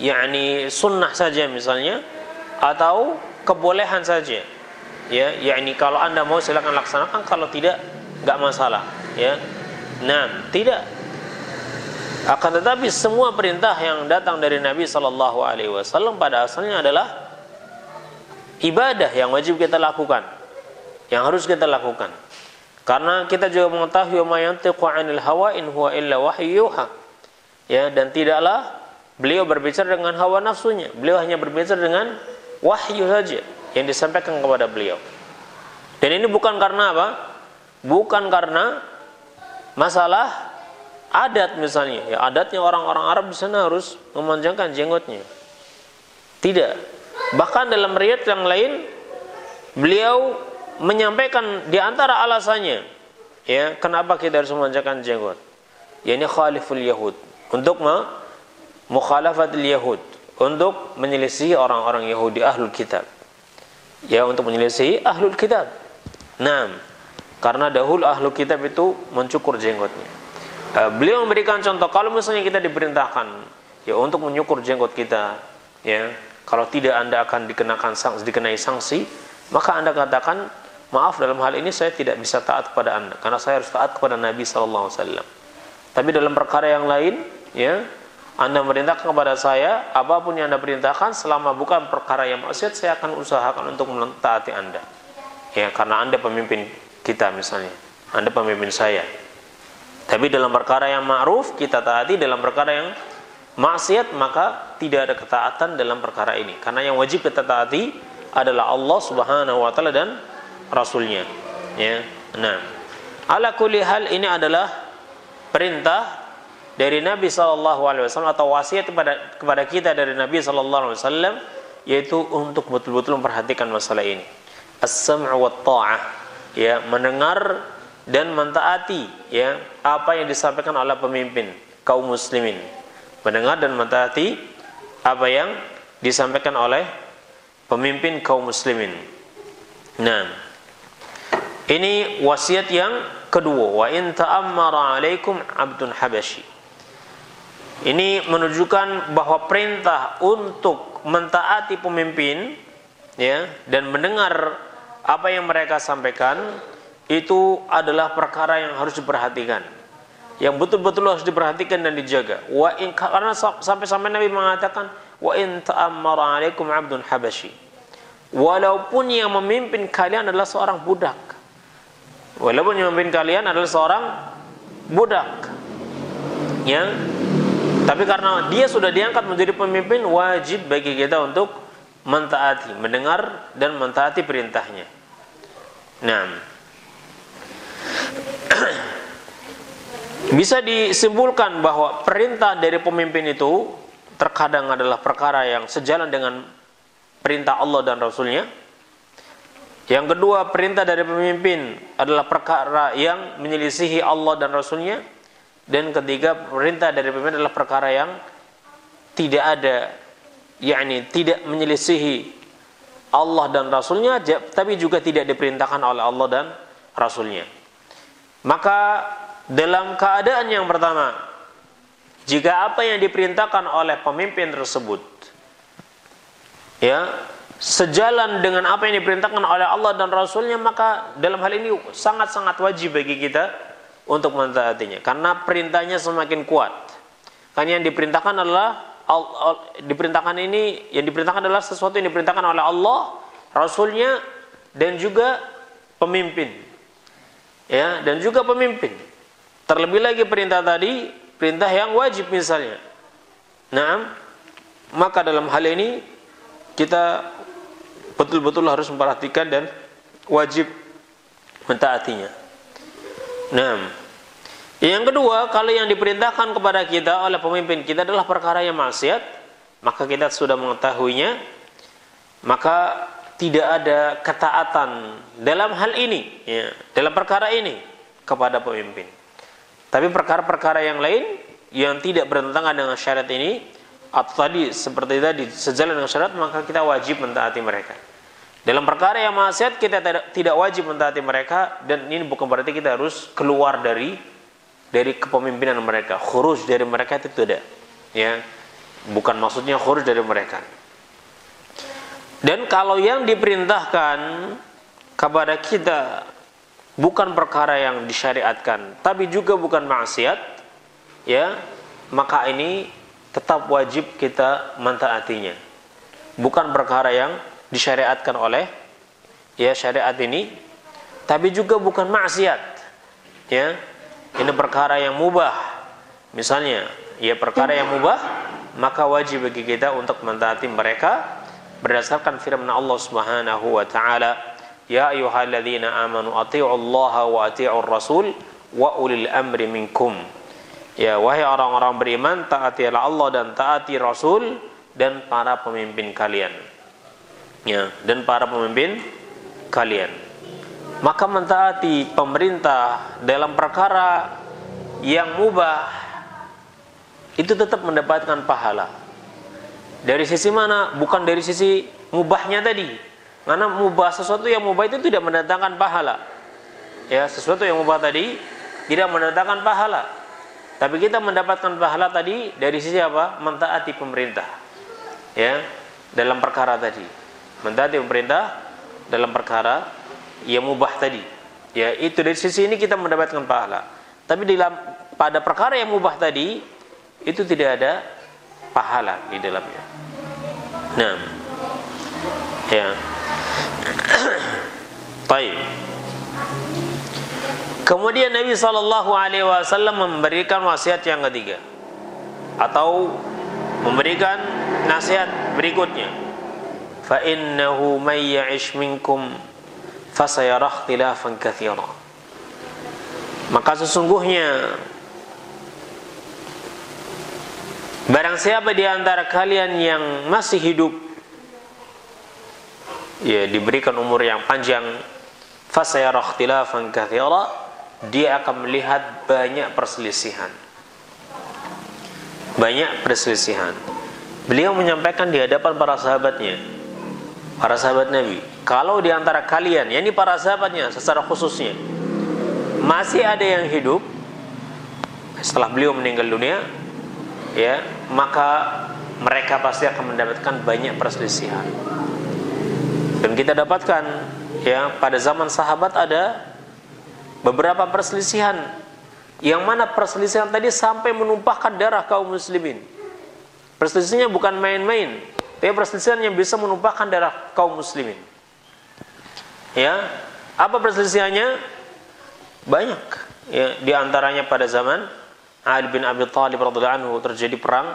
yakni sunnah saja misalnya atau kebolehan saja. Ya, yakni kalau Anda mau silakan laksanakan, kalau tidak enggak masalah, ya. Nah, tidak. Akan tetapi semua perintah yang datang dari Nabi SAW pada asalnya adalah ibadah yang wajib kita lakukan, yang harus kita lakukan. Karena kita juga mengetahui ma yantiqu 'anil hawa in huwa illa wahyu yuha. Ya, dan tidaklah beliau berbicara dengan hawa nafsunya. Beliau hanya berbicara dengan wahyu saja yang disampaikan kepada beliau. Dan ini bukan karena apa? Bukan karena masalah adat misalnya, ya, adatnya orang-orang Arab di sana harus memanjangkan jenggotnya. Tidak. Bahkan dalam riwayat yang lain beliau menyampaikan di antara alasannya, ya, kenapa kita harus memanjangkan jenggot. Ya, ini khaliful yahud, untuk mukhalafatul yahud, untuk menyelisih orang-orang Yahudi ahlul kitab. Ya, untuk menyelisih ahlul kitab. Nah, karena dahulu ahlu kitab itu mencukur jenggotnya. Beliau memberikan contoh, kalau misalnya kita diperintahkan ya untuk menyukur jenggot kita, ya, kalau tidak Anda akan dikenai sanksi, maka Anda katakan, maaf dalam hal ini saya tidak bisa taat kepada Anda karena saya harus taat kepada Nabi SAW. Tapi dalam perkara yang lain, ya, Anda merintahkan kepada saya apapun yang Anda perintahkan selama bukan perkara yang maksiat, saya akan usahakan untuk mentaati Anda. Ya, karena Anda pemimpin kita misalnya, Anda pemimpin saya. Tapi dalam perkara yang ma'ruf kita taati, dalam perkara yang maksiat maka tidak ada ketaatan dalam perkara ini. Karena yang wajib kita taati adalah Allah Subhanahu wa taala dan Rasulnya. Ya. Nah, ala kulli hal ini adalah perintah dari Nabi SAW atau wasiat kepada kita dari Nabi SAW, yaitu untuk betul-betul memperhatikan masalah ini. As-sam'u wa ta'ah. Ya, mendengar dan mentaati, ya, apa yang disampaikan oleh pemimpin kaum muslimin. Mendengar dan mentaati apa yang disampaikan oleh pemimpin kaum muslimin. Nah, ini wasiat yang kedua, wa in ta'ammara 'alaikum 'abdun habasyi. Ini menunjukkan bahwa perintah untuk mentaati pemimpin, ya, dan mendengar apa yang mereka sampaikan itu adalah perkara yang harus diperhatikan, yang betul-betul harus diperhatikan dan dijaga. Karena sampai-sampai Nabi mengatakan, wa in ta'ammara 'alaikum 'abdun habasyi. Walaupun yang memimpin kalian adalah seorang budak. Walaupun yang memimpin kalian adalah seorang budak. Ya. Tapi karena dia sudah diangkat menjadi pemimpin, wajib bagi kita untuk mentaati, mendengar dan mentaati perintahnya. Nah, bisa disimpulkan bahwa perintah dari pemimpin itu terkadang adalah perkara yang sejalan dengan perintah Allah dan Rasulnya. Yang kedua, perintah dari pemimpin adalah perkara yang menyelisihi Allah dan Rasulnya. Dan ketiga, perintah dari pemimpin adalah perkara yang tidak ada, yakni tidak menyelisihi Allah dan Rasulnya, tapi juga tidak diperintahkan oleh Allah dan Rasulnya. Maka dalam keadaan yang pertama, jika apa yang diperintahkan oleh pemimpin tersebut ya sejalan dengan apa yang diperintahkan oleh Allah dan Rasulnya, maka dalam hal ini sangat-sangat wajib bagi kita untuk mentaatinya, karena perintahnya semakin kuat. Kan yang diperintahkan adalah yang diperintahkan adalah sesuatu yang diperintahkan oleh Allah, Rasulnya, dan juga pemimpin. Ya, dan juga pemimpin. Terlebih lagi perintah tadi, perintah yang wajib misalnya. Nah, maka dalam hal ini kita betul-betul harus memperhatikan dan wajib mentaatinya. Nah, yang kedua, kalau yang diperintahkan kepada kita oleh pemimpin kita adalah perkara yang maksiat, maka kita sudah mengetahuinya, maka tidak ada ketaatan dalam hal ini, ya, dalam perkara ini kepada pemimpin. Tapi perkara-perkara yang lain yang tidak bertentangan dengan syariat ini, atau tadi seperti tadi sejalan dengan syariat, maka kita wajib mentaati mereka. Dalam perkara yang maksiat kita tidak wajib mentaati mereka, dan ini bukan berarti kita harus keluar dari kepemimpinan mereka, khuruj dari mereka, itu tidak. Ya, bukan maksudnya khuruj dari mereka. Dan kalau yang diperintahkan kepada kita bukan perkara yang disyariatkan, tapi juga bukan maksiat, ya, maka ini tetap wajib kita mentaatinya. Bukan perkara yang disyariatkan oleh ya syariat ini, tapi juga bukan maksiat. Ya, ini perkara yang mubah. Misalnya, ya perkara yang mubah, maka wajib bagi kita untuk mentaati mereka berdasarkan firman Allah Subhanahu wa taala, ya ayyuhalladzina amanu athi'ullaha wa athi'ur rasul wa ulil amri minkum. Ya, wahai orang-orang beriman, taatilah Allah dan taati Rasul dan para pemimpin kalian. Ya, dan para pemimpin kalian. Maka mentaati pemerintah dalam perkara yang mubah itu tetap mendapatkan pahala. Dari sisi mana? Bukan dari sisi mubahnya tadi. Karena mubah, sesuatu yang mubah itu tidak mendatangkan pahala. Ya, sesuatu yang mubah tadi tidak mendatangkan pahala. Tapi kita mendapatkan pahala tadi dari sisi apa? Mentaati pemerintah. Ya, dalam perkara tadi. Mentaati pemerintah dalam perkara yang mubah tadi. Ya, itu dari sisi ini kita mendapatkan pahala. Tapi pada perkara yang mubah tadi itu tidak ada pahala di dalamnya. Nah, ya. Baik. Kemudian Nabi SAW memberikan wasiat yang ketiga, atau memberikan nasihat berikutnya. Fa innahu may ya'ish minkum fasayara ikhtilafan katsira. Maka sesungguhnya barang siapa di antara kalian yang masih hidup, ya diberikan umur yang panjang, fasayara ikhtilafan katsira, dia akan melihat banyak perselisihan. Banyak perselisihan. Beliau menyampaikan di hadapan para sahabatnya, para sahabat Nabi, kalau di antara kalian, yakni para sahabatnya secara khususnya, masih ada yang hidup setelah beliau meninggal dunia, ya, maka mereka pasti akan mendapatkan banyak perselisihan. Dan kita dapatkan, ya, pada zaman sahabat ada beberapa perselisihan, yang mana perselisihan tadi sampai menumpahkan darah kaum muslimin. Perselisihannya bukan main-main, tapi perselisihan yang bisa menumpahkan darah kaum muslimin. Ya, apa perselisihannya? Banyak. Ya, di antaranya pada zaman Ali bin Abi Thalib radhiyallahu anhu terjadi perang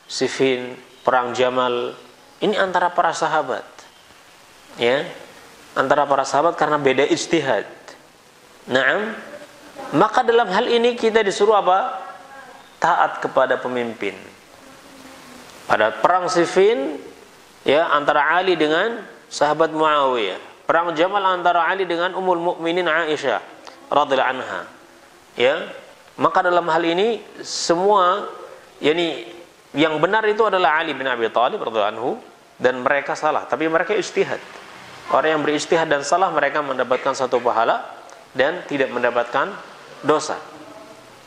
Siffin, perang Jamal. Ini antara para sahabat. Ya, antara para sahabat karena beda ijtihad. Naam, maka dalam hal ini kita disuruh apa? Taat kepada pemimpin. Pada perang Siffin, ya, antara Ali dengan sahabat Muawiyah. Perang Jamal antara Ali dengan Ummul Mukminin Aisyah radhiyallahu anha. Ya, maka dalam hal ini semua, yakni yang benar itu adalah Ali bin Abi Thalib radhiyallahu anhu, dan mereka salah, tapi mereka ijtihad. Orang yang berijtihad dan salah, mereka mendapatkan satu pahala dan tidak mendapatkan dosa.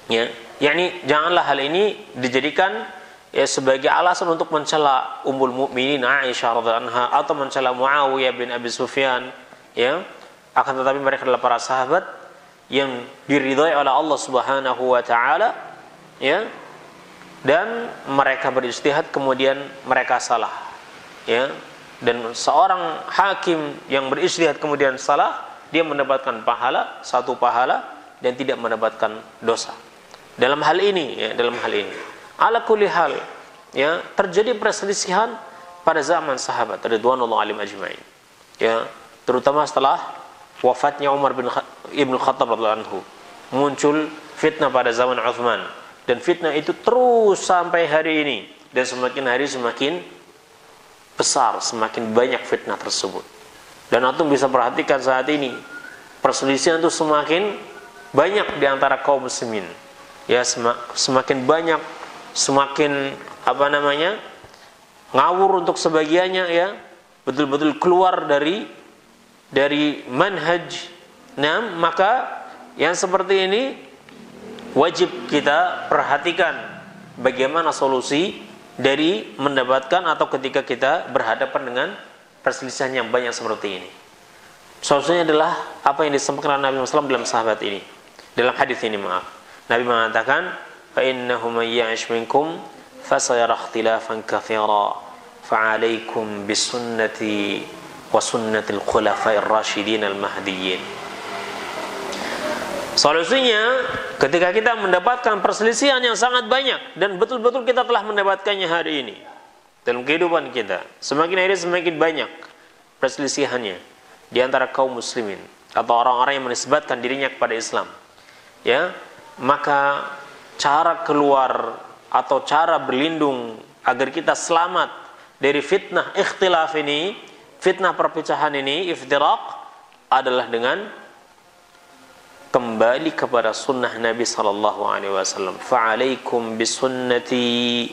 Ya, yakni janganlah hal ini dijadikan ya sebagai alasan untuk mencela Ummul Mukminin Aisyah radhiyallahu anha atau mencela Muawiyah bin Abi Sufyan, ya. Akan tetapi mereka adalah para sahabat yang diridhai oleh Allah Subhanahu wa taala, ya. Dan mereka berijtihad kemudian mereka salah, ya. Dan seorang hakim yang berijtihad kemudian salah, dia mendapatkan pahala, satu pahala, dan tidak mendapatkan dosa. Dalam hal ini, ya, ala kulli hal, ya, terjadi perselisihan pada zaman sahabat ridwanullah alaihim ajma'in, ya, terutama setelah wafatnya Umar bin Ibnu Khattab radhiyallahu anhu, muncul fitnah pada zaman Utsman, dan fitnah itu terus sampai hari ini, dan semakin hari semakin besar, semakin banyak fitnah tersebut. Dan antum bisa perhatikan saat ini perselisihan itu semakin banyak di antara kaum muslimin. Ya, semakin banyak, semakin ngawur untuk sebagiannya, ya, betul-betul keluar dari manhaj. Nah, maka yang seperti ini wajib kita perhatikan bagaimana solusi dari mendapatkan atau ketika kita berhadapan dengan perselisihan yang banyak seperti ini. Solusinya adalah apa yang disampaikan Nabi Muhammad SAW dalam sahabat ini, dalam hadis ini, maaf. Nabi mengatakan, fa innahu may ya'ish minkum fasayara ikhtilafan katsira fa'alaikum bisunnati wa sunnatil khulafa'ir rasyidin al-mahdiyyin. Solusinya ketika kita mendapatkan perselisihan yang sangat banyak, dan betul-betul kita telah mendapatkannya hari ini dalam kehidupan kita, semakin hari semakin banyak perselisihannya di antara kaum muslimin atau orang-orang yang menisbatkan dirinya kepada Islam, ya, maka cara keluar atau cara berlindung agar kita selamat dari fitnah ikhtilaf ini, fitnah perpecahan ini, iftiraq, adalah dengan kembali kepada sunnah Nabi sallallahu alaihi wasallam. Fa'alaikum bisunnati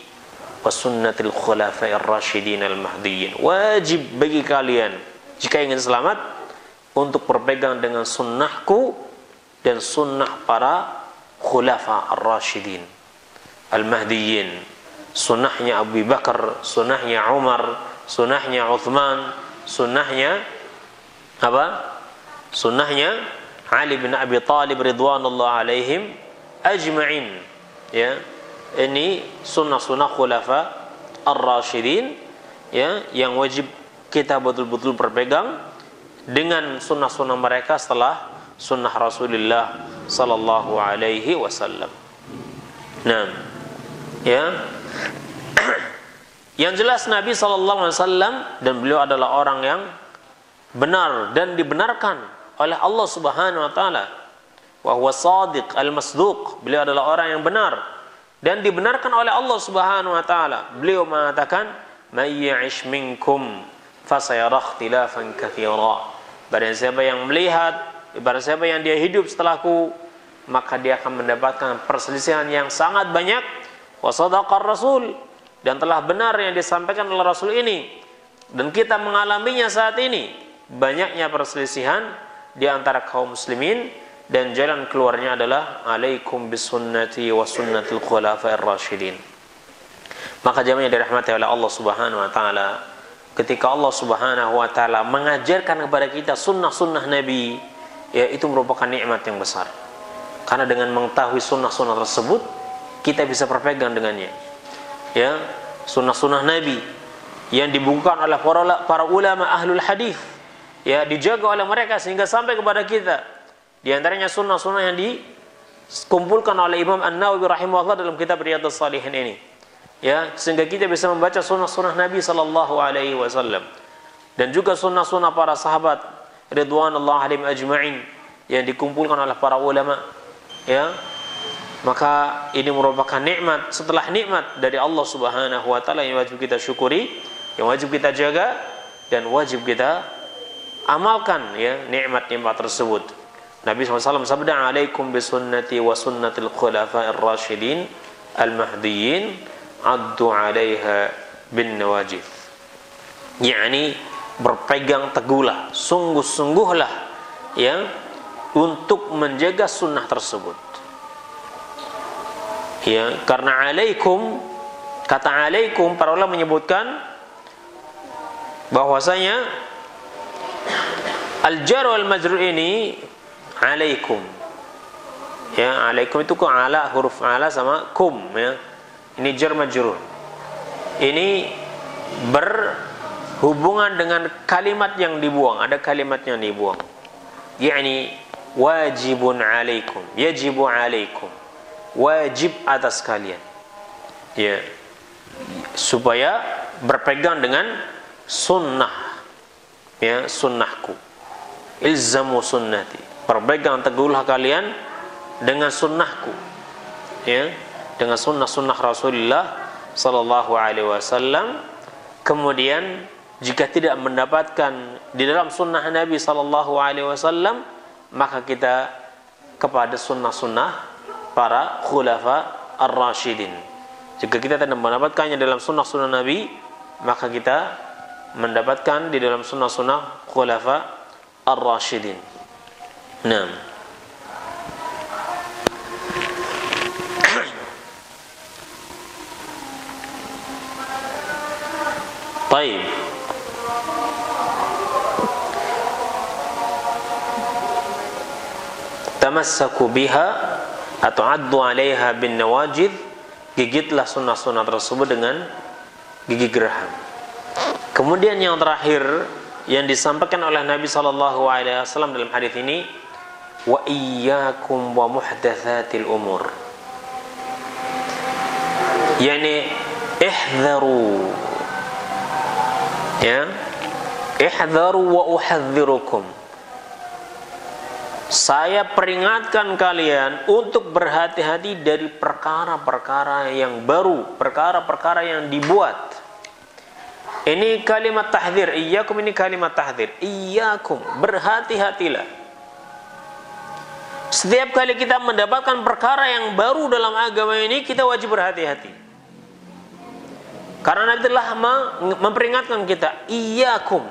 wa sunnatil khulafa'ir rasyidin al-mahdiyyin. Wajib bagi kalian jika ingin selamat untuk berpegang dengan sunnahku dan sunnah para khulafa ar-rasyidin al-mahdiyyin. Sunnahnya Abu Bakar, sunnahnya Umar, sunnahnya Uthman, sunnahnya apa? Sunnahnya Ali bin Abi Thalib ridwanullah alaihim ajma'in, ya. Ini sunnah-sunnah khulafa ar-rasyidin, ya, yang wajib kita betul-betul berpegang dengan sunnah-sunnah mereka setelah sunnah Rasulullah sallallahu alaihi wasallam. Nah, ya. Yang jelas Nabi sallallahu alaihi wasallam, dan beliau adalah orang yang benar dan dibenarkan oleh Allah Subhanahu wa taala. Wa huwa shadiq al-masduq. Beliau adalah orang yang benar dan dibenarkan oleh Allah Subhanahu wa taala. Beliau mengatakan, "May ya'ish minkum fasayara ikhtilafan katsira." Barang siapa yang melihat, barang siapa yang dia hidup setelahku, maka dia akan mendapatkan perselisihan yang sangat banyak. Wa sadaqar rasul, dan telah benar yang disampaikan oleh Rasul ini, dan kita mengalaminya saat ini. Banyaknya perselisihan di antara kaum muslimin, dan jalan keluarnya adalah alaikum bisunnati wa sunnatil khulafa'ir rasyidin. Maka jamaah yang dirahmati oleh Allah Subhanahu wa taala, ketika Allah Subhanahu wa taala mengajarkan kepada kita sunnah-sunnah Nabi, ya, itu merupakan nikmat yang besar. Karena dengan mengetahui sunnah-sunnah tersebut, kita bisa berpegang dengannya, ya. Sunnah-sunnah Nabi yang dibukukan oleh para ulama ahlul hadis, ya, dijaga oleh mereka sehingga sampai kepada kita. Di antaranya sunnah-sunnah yang dikumpulkan oleh Imam An-Nawawi rahimahullah dalam kitab Riyadhus Shalihin ini, ya, sehingga kita bisa membaca sunnah-sunnah Nabi sallallahu alaihi wasallam, dan juga sunnah-sunnah para sahabat ridwanullah alaihim ajma'in yang dikumpulkan oleh para ulama, ya. Maka ini merupakan nikmat setelah nikmat dari Allah Subhanahu wa taala yang wajib kita syukuri, yang wajib kita jaga, dan wajib kita amalkan, ya, nikmat-nikmat tersebut. Nabi SAW sabda, "Alaikum bisunnati wa sunnatil khulafa'ir rasyidin al-mahdiyyin, addu 'alaiha bin nawajid." yakni berpegang teguhlah, sungguh-sungguhlah, ya, untuk menjaga sunnah tersebut. Ya, karena alaikum, kata alaikum para ulama menyebutkan bahwasanya al-jar wal majrur ini alaikum. Ya, alaikum itu ala, huruf ala sama kum ya. Ini jar majrur. Ini berhubungan dengan kalimat yang dibuang, ada kalimat yang dibuang. Yani wajibun alaikum, yajibu alaikum. Wajib atas kalian. Ya. Supaya berpegang dengan sunnah. Ya, sunnahku. Ilzamu sunnati. Berpegang teguhlah kalian dengan sunnahku. Ya, dengan sunnah-sunnah Rasulullah sallallahu alaihi wasallam. Kemudian jika tidak mendapatkan di dalam sunnah Nabi sallallahu alaihi wasallam, maka kita kepada sunnah-sunnah para khulafa ar-rasyidin. Jika kita tidak mendapatkannya dalam sunnah-sunnah Nabi, maka kita mendapatkan di dalam sunnah-sunnah khulafa ar-rasyidin. Nah, baik. Tamassaku biha atau addu 'alaiha bin nawajid, gigitlah sunnah-sunnah tersebut dengan gigi geraham. Kemudian yang terakhir yang disampaikan oleh Nabi sallallahu alaihi wasallam dalam hadis ini, wa iyyakum wa muhdatsatil umur. Yani ihdharu. Ya. Ihdharu wa uhadzirukum. Saya peringatkan kalian untuk berhati-hati dari perkara-perkara yang baru, perkara-perkara yang dibuat. Ini kalimat tahdzir, iyyakum ini kalimat tahdzir. Iyyakum, berhati-hatilah. Setiap kali kita mendapatkan perkara yang baru dalam agama ini, kita wajib berhati-hati. Karena Nabi telah memperingatkan kita, iyyakum.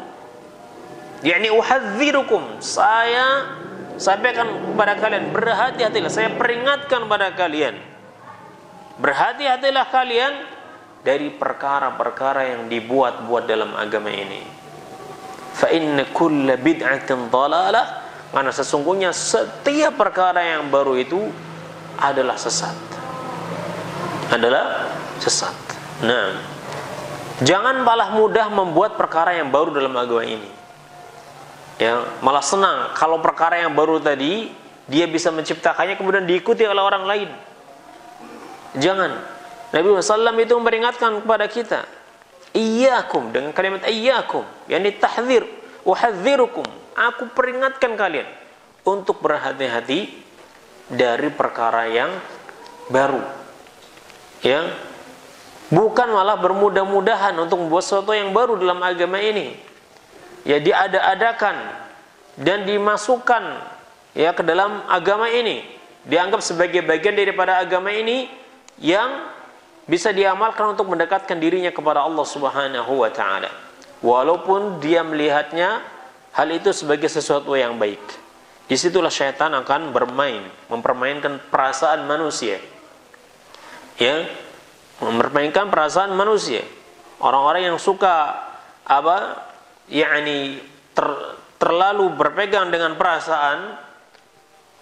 Yani uhadzirukum, saya sampaikan kepada kalian, berhati-hatilah, saya peringatkan pada kalian, berhati-hatilah kalian dari perkara-perkara yang dibuat-buat dalam agama ini. Fa inna kulla bid'atin dhalalah, karena sesungguhnya setiap perkara yang baru itu adalah sesat. Adalah sesat. Nah, jangan malah mudah membuat perkara yang baru dalam agama ini. Ya, malah senang kalau perkara yang baru tadi dia bisa menciptakannya kemudian diikuti oleh orang lain. Jangan. Nabi SAW itu memperingatkan kepada kita, iyyakum, dengan kalimat iyyakum, yakni tahdzir, uhadzirukum, aku peringatkan kalian untuk berhati-hati dari perkara yang baru. Ya. Bukan malah bermudah-mudahan untuk membuat sesuatu yang baru dalam agama ini. Ya, diada-adakan dan dimasukkan ya ke dalam agama ini, dianggap sebagai bagian daripada agama ini yang bisa diamalkan untuk mendekatkan dirinya kepada Allah Subhanahu wa taala. Walaupun dia melihatnya hal itu sebagai sesuatu yang baik. Disitulah syaitan akan bermain, mempermainkan perasaan manusia. Ya, mempermainkan perasaan manusia. Orang-orang yang suka yakni terlalu berpegang dengan perasaan,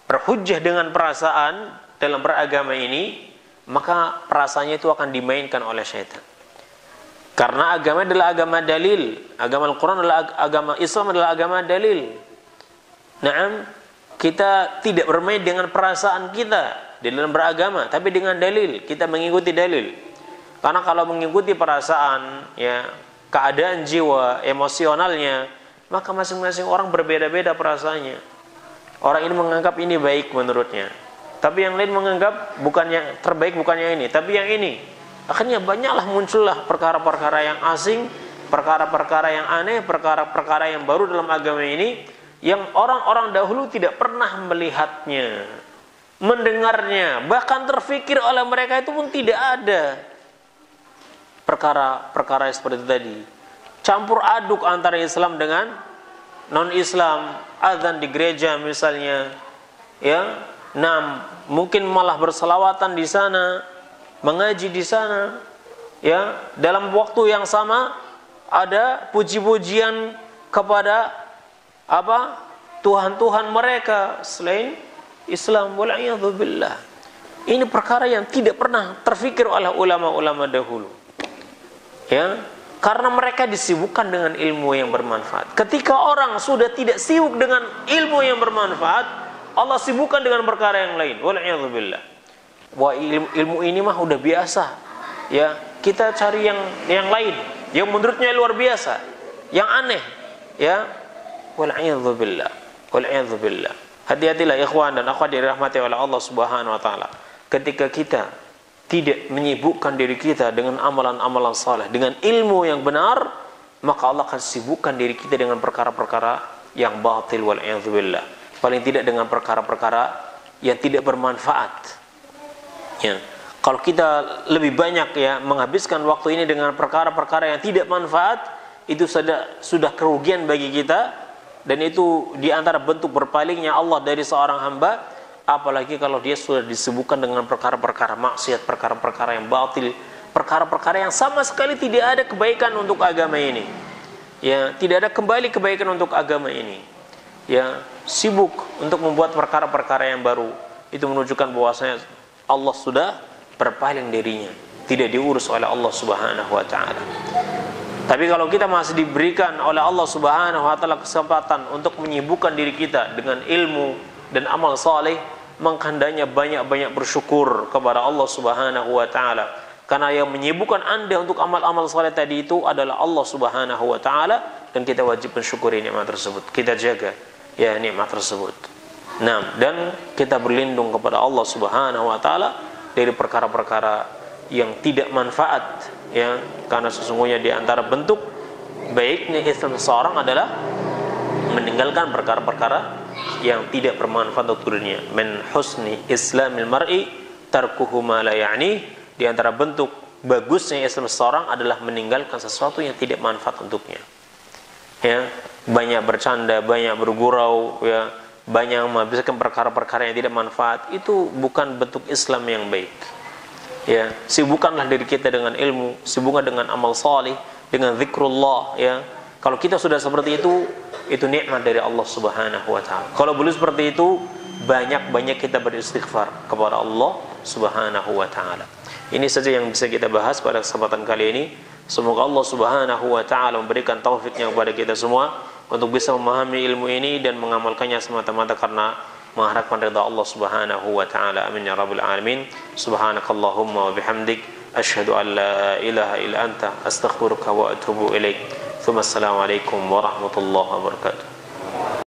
berhujjah dengan perasaan dalam beragama ini, maka perasaannya itu akan dimainkan oleh syaitan. Karena agama adalah agama dalil, agama Al-Quran adalah agama Islam, adalah agama dalil. Naam, kita tidak bermain dengan perasaan kita di dalam beragama, tapi dengan dalil, kita mengikuti dalil. Karena kalau mengikuti perasaan, ya, keadaan jiwa, emosionalnya, maka masing-masing orang berbeda-beda perasaannya. Orang ini menganggap ini baik menurutnya, tapi yang lain menganggap bukannya terbaik, bukannya ini, tapi yang ini. Akhirnya banyaklah muncullah perkara-perkara yang asing, perkara-perkara yang aneh, perkara-perkara yang baru dalam agama ini, yang orang-orang dahulu tidak pernah melihatnya, mendengarnya, bahkan terfikir oleh mereka itu pun tidak ada. Perkara-perkara seperti itu tadi, campur aduk antara Islam dengan non-Islam, azan di gereja misalnya, ya, mungkin malah berselawatan di sana, mengaji di sana, ya, dalam waktu yang sama ada puji-pujian kepada apa? Tuhan-tuhan mereka selain Islam. Wal'iyadzubillah. Ini perkara yang tidak pernah terfikir oleh ulama-ulama dahulu. Ya, karena mereka disibukkan dengan ilmu yang bermanfaat. Ketika orang sudah tidak sibuk dengan ilmu yang bermanfaat, Allah sibukkan dengan perkara yang lain. Wal'iyadzubillah. Wah, ilmu ini mah udah biasa. Ya, kita cari yang lain, yang menurutnya luar biasa, yang aneh. Ya, wal'iyadzubillah. Wal'iyadzubillah. Hati-hatilah ikhwan dan akhwat dirahmati oleh Allah Subhanahu wa taala. Ketika kita tidak menyibukkan diri kita dengan amalan-amalan saleh, dengan ilmu yang benar, maka Allah akan sibukkan diri kita dengan perkara-perkara yang batil, wal'iyadzubillah. Paling tidak dengan perkara-perkara yang tidak bermanfaat. Ya. Kalau kita lebih banyak ya menghabiskan waktu ini dengan perkara-perkara yang tidak manfaat, itu sudah kerugian bagi kita. Dan itu diantara bentuk berpalingnya Allah dari seorang hamba. Apalagi kalau dia sudah disibukkan dengan perkara-perkara maksiat, perkara-perkara yang batil, perkara-perkara yang sama sekali tidak ada kebaikan untuk agama ini. Ya, tidak ada kembali kebaikan untuk agama ini. Ya, sibuk untuk membuat perkara-perkara yang baru. Itu menunjukkan bahwasanya Allah sudah berpaling darinya, tidak diurus oleh Allah Subhanahu wa taala. Tapi kalau kita masih diberikan oleh Allah Subhanahu wa taala kesempatan untuk menyibukkan diri kita dengan ilmu dan amal saleh, maka hendaknya banyak-banyak bersyukur kepada Allah Subhanahu wa taala. Karena yang menyibukkan Anda untuk amal-amal saleh tadi itu adalah Allah Subhanahu wa taala, dan kita wajib mensyukuri nikmat tersebut. Kita jaga ya nikmat tersebut. Nah, dan kita berlindung kepada Allah Subhanahu wa taala dari perkara-perkara yang tidak manfaat, ya, karena sesungguhnya di antara bentuk baiknya Islam seseorang adalah meninggalkan perkara-perkara yang tidak bermanfaat untuk dirinya. Min husni islamil mar'i tarkuhu ma la ya'ni. Di antara bentuk bagusnya Islam seseorang adalah meninggalkan sesuatu yang tidak manfaat untuknya. Ya, banyak bercanda, banyak bergurau, ya, banyak menghabiskan perkara-perkara yang tidak manfaat, itu bukan bentuk Islam yang baik. Ya, sibukkanlah diri kita dengan ilmu, sibukkan dengan amal salih, dengan zikrullah, ya. Kalau kita sudah seperti itu nikmat dari Allah Subhanahu wa taala. Kalau belum seperti itu, banyak-banyak kita beristighfar kepada Allah Subhanahu wa taala. Ini saja yang bisa kita bahas pada kesempatan kali ini. Semoga Allah Subhanahu wa taala memberikan taufiknya kepada kita semua untuk bisa memahami ilmu ini dan mengamalkannya semata-mata karena mengharapkan ridha Allah Subhanahu wa taala. Amin ya rabbal alamin. Subhanakallahumma wa bihamdik asyhadu an la ilaha illa anta astaghfiruka wa atubu ilaik. Assalamualaikum warahmatullahi wabarakatuh.